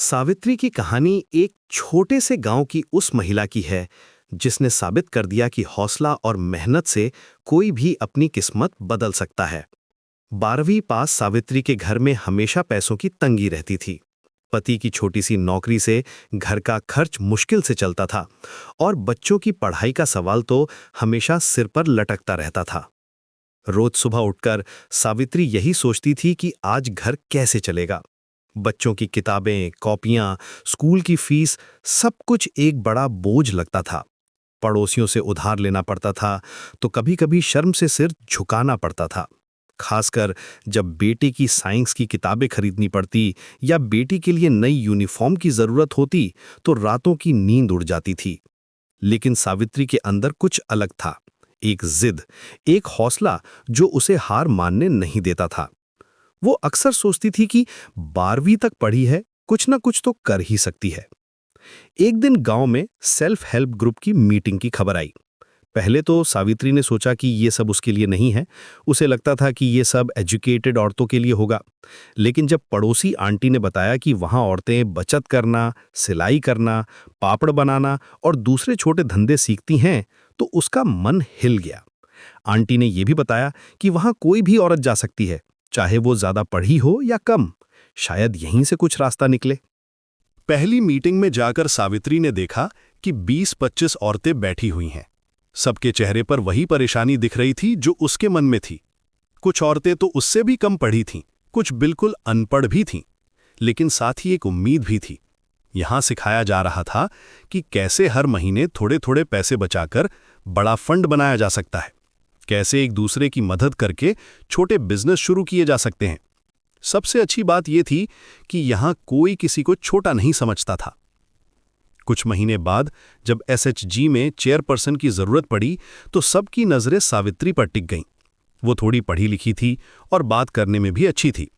सावित्री की कहानी एक छोटे से गांव की उस महिला की है जिसने साबित कर दिया कि हौसला और मेहनत से कोई भी अपनी किस्मत बदल सकता है। 12वीं पास सावित्री के घर में हमेशा पैसों की तंगी रहती थी। पति की छोटी सी नौकरी से घर का खर्च मुश्किल से चलता था और बच्चों की पढ़ाई का सवाल तो हमेशा सिर पर लटकता रहता था। रोज सुबह उठकर सावित्री यही सोचती थी कि आज घर कैसे चलेगा। बच्चों की किताबें, कॉपियां, स्कूल की फीस, सब कुछ एक बड़ा बोझ लगता था। पड़ोसियों से उधार लेना पड़ता था तो कभी-कभी शर्म से सिर झुकाना पड़ता था। खासकर जब बेटे की साइंस की किताबें खरीदनी पड़ती या बेटी के लिए नई यूनिफॉर्म की जरूरत होती तो रातों की नींद उड़ जाती थी। लेकिन सावित्री के अंदर कुछ अलग था, एक जिद, एक हौसला जो उसे हार मानने नहीं देता था। वो अक्सर सोचती थी कि 12वीं तक पढ़ी है, कुछ ना कुछ तो कर ही सकती है। एक दिन गांव में सेल्फ हेल्प ग्रुप की मीटिंग की खबर आई। पहले तो सावित्री ने सोचा कि ये सब उसके लिए नहीं है। उसे लगता था कि ये सब एजुकेटेड औरतों के लिए होगा। लेकिन जब पड़ोसी आंटी ने बताया कि वहां औरतें बचत करना, सिलाई करना, पापड़ बनाना और दूसरे छोटे धंधे सीखती हैं, तो उसका मन हिल गया। आंटी ने यह भी बताया कि वहां कोई भी औरत जा सकती है, चाहे वो ज्यादा पढ़ी हो या कम। शायद यहीं से कुछ रास्ता निकले। पहली मीटिंग में जाकर सावित्री ने देखा कि 20-25 औरतें बैठी हुई हैं। सबके चेहरे पर वही परेशानी दिख रही थी जो उसके मन में थी। कुछ औरतें तो उससे भी कम पढ़ी थीं, कुछ बिल्कुल अनपढ़ भी थीं, लेकिन साथ ही एक उम्मीद भी थी। यहां सिखाया जा रहा था कि कैसे हर महीने थोड़े थोड़े पैसे बचाकर बड़ा फंड बनाया जा सकता है, कैसे एक दूसरे की मदद करके छोटे बिजनेस शुरू किए जा सकते हैं। सबसे अच्छी बात यह थी कि यहां कोई किसी को छोटा नहीं समझता था। कुछ महीने बाद जब एसएचजी में चेयरपर्सन की जरूरत पड़ी तो सबकी नजरें सावित्री पर टिक गईं। वो थोड़ी पढ़ी लिखी थी और बात करने में भी अच्छी थी।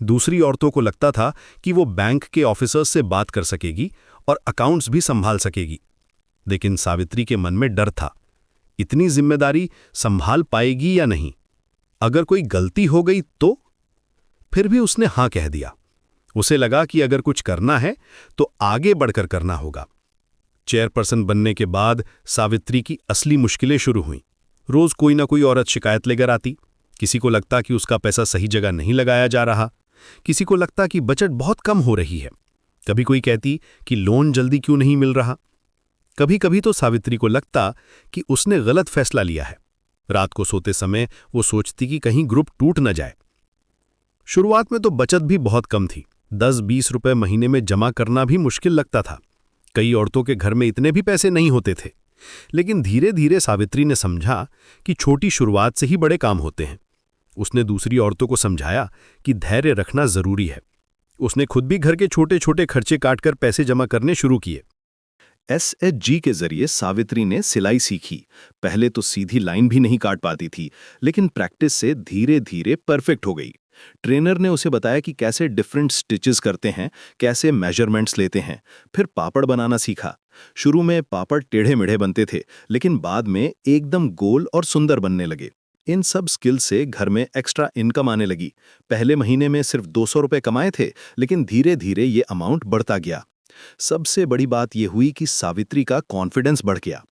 दूसरी औरतों को लगता था कि वो बैंक के ऑफिसर्स से बात कर सकेगी और अकाउंट्स भी संभाल सकेगी। लेकिन सावित्री के मन में डर था, इतनी जिम्मेदारी संभाल पाएगी या नहीं? अगर कोई गलती हो गई तो? फिर भी उसने हां कह दिया। उसे लगा कि अगर कुछ करना है तो आगे बढ़कर करना होगा। चेयरपर्सन बनने के बाद सावित्री की असली मुश्किलें शुरू हुईं। रोज कोई ना कोई औरत शिकायत लेकर आती। किसी को लगता कि उसका पैसा सही जगह नहीं लगाया जा रहा, किसी को लगता कि बचत बहुत कम हो रही है, कभी कोई कहती कि लोन जल्दी क्यों नहीं मिल रहा। कभी कभी तो सावित्री को लगता कि उसने गलत फैसला लिया है। रात को सोते समय वो सोचती कि कहीं ग्रुप टूट न जाए। शुरुआत में तो बचत भी बहुत कम थी। 10-20 रुपए महीने में जमा करना भी मुश्किल लगता था। कई औरतों के घर में इतने भी पैसे नहीं होते थे। लेकिन धीरे धीरे सावित्री ने समझा कि छोटी शुरुआत से ही बड़े काम होते हैं। उसने दूसरी औरतों को समझाया कि धैर्य रखना जरूरी है। उसने खुद भी घर के छोटे छोटे खर्चे काटकर पैसे जमा करने शुरू किए। एसएचजी के जरिए सावित्री ने सिलाई सीखी। पहले तो सीधी लाइन भी नहीं काट पाती थी, लेकिन प्रैक्टिस से धीरे धीरे परफेक्ट हो गई। ट्रेनर ने उसे बताया कि कैसे डिफरेंट स्टिचेस करते हैं, कैसे मेजरमेंट्स लेते हैं। फिर पापड़ बनाना सीखा। शुरू में पापड़ टेढ़े मेढ़े बनते थे, लेकिन बाद में एकदम गोल और सुंदर बनने लगे। इन सब स्किल से घर में एक्स्ट्रा इनकम आने लगी। पहले महीने में सिर्फ 200 रुपए कमाए थे, लेकिन धीरे धीरे ये अमाउंट बढ़ता गया। सबसे बड़ी बात यह हुई कि सावित्री का कॉन्फिडेंस बढ़ गया।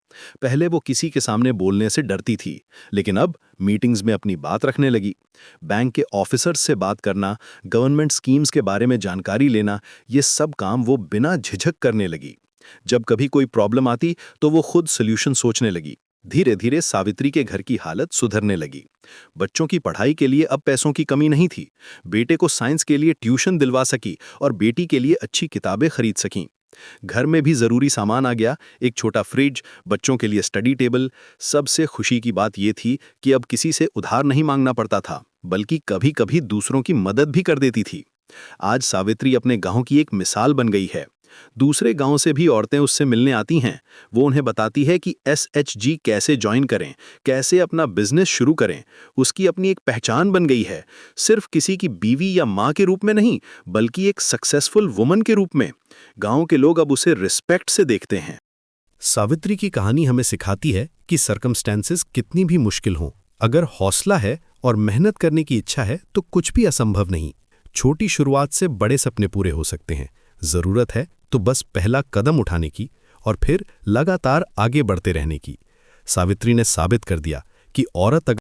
पहले वो किसी के सामने बोलने से डरती थी, लेकिन अब मीटिंग्स में अपनी बात रखने लगी। बैंक के ऑफिसर्स से बात करना, गवर्नमेंट स्कीम्स के बारे में जानकारी लेना, ये सब काम वो बिना झिझक करने लगी। जब कभी कोई प्रॉब्लम आती तो वो खुद सोल्यूशन सोचने लगी। धीरे धीरे सावित्री के घर की हालत सुधरने लगी। बच्चों की पढ़ाई के लिए अब पैसों की कमी नहीं थी। बेटे को साइंस के लिए ट्यूशन दिलवा सकी और बेटी के लिए अच्छी किताबें खरीद सकी। घर में भी जरूरी सामान आ गया, एक छोटा फ्रिज, बच्चों के लिए स्टडी टेबल। सबसे खुशी की बात यह थी कि अब किसी से उधार नहीं मांगना पड़ता था, बल्कि कभी कभी दूसरों की मदद भी कर देती थी। आज सावित्री अपने गांव की एक मिसाल बन गई है। दूसरे गांव से भी औरतें उससे मिलने आती हैं। वो उन्हें बताती है कि एसएचजी कैसे ज्वाइन करें, कैसे अपना बिजनेस शुरू करें। उसकी अपनी एक पहचान बन गई है, सिर्फ किसी की बीवी या माँ के रूप में नहीं, बल्कि एक सक्सेसफुल वुमन के रूप में। गांव के लोग अब उसे रिस्पेक्ट से देखते हैं। सावित्री की कहानी हमें सिखाती है कि सर्कमस्टेंसेस कितनी भी मुश्किल हों, अगर हौसला है और मेहनत करने की इच्छा है तो कुछ भी असंभव नहीं। छोटी शुरुआत से बड़े सपने पूरे हो सकते हैं। जरूरत है तो बस पहला कदम उठाने की और फिर लगातार आगे बढ़ते रहने की। सावित्री ने साबित कर दिया कि औरत